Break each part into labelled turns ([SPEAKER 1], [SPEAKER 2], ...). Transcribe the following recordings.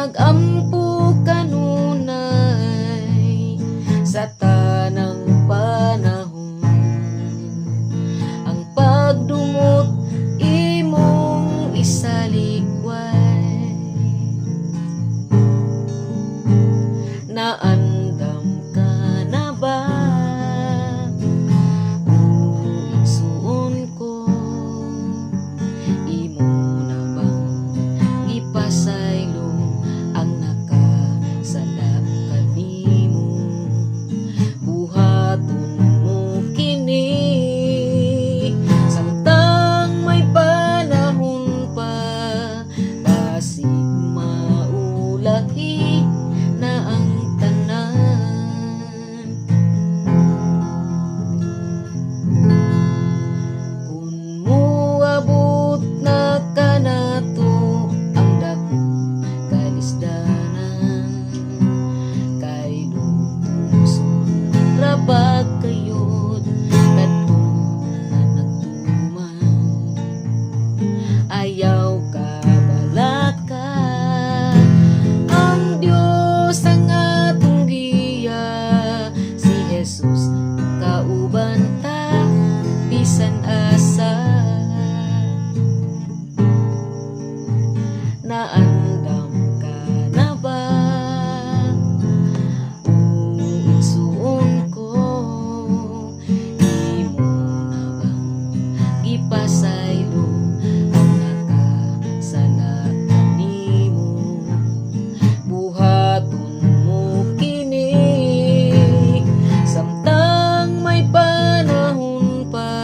[SPEAKER 1] nagampo kanunay sa tanang panahon. Ang pagdumot imong isalikway, naandam ka na ba? Igsuon ko, imo na bang ipasaylo ang nakasala kanimo? Buhaton mo kini samtang may panahon pa, basig maulahi na ang tanan. Kung muabot na kanato ang dakong kalisdanan, kay lutuson rabag kayod kadtong nanagtuman. Ayaw ka balaka, ang Diyos ang atong giya, si Jesus kauban ta bisan asa. Naandam ka na ba? Igsuon ko, imo na bang gipasaylo ang nakasala kanimo? Buhaton mo kini samtang may panahon pa,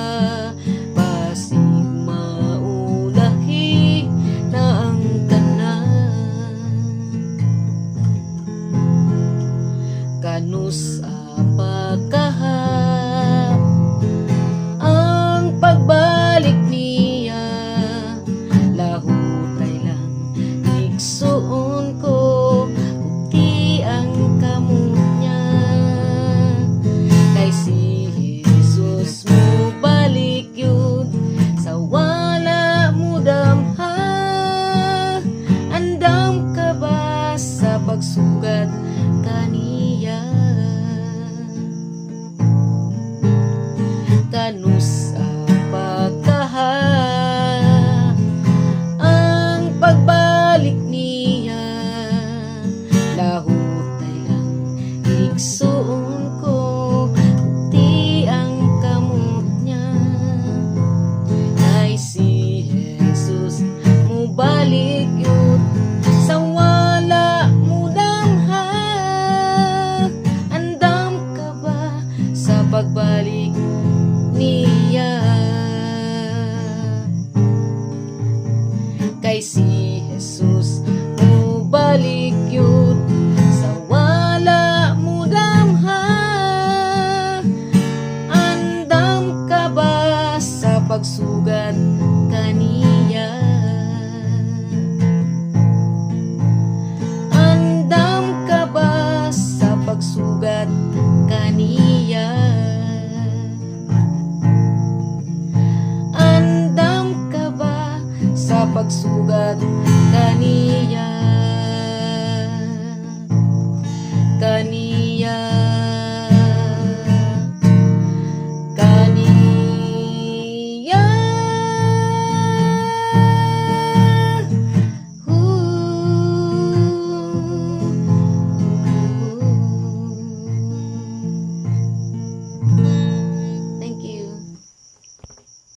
[SPEAKER 1] basig maulahi na ang tanan. Kanus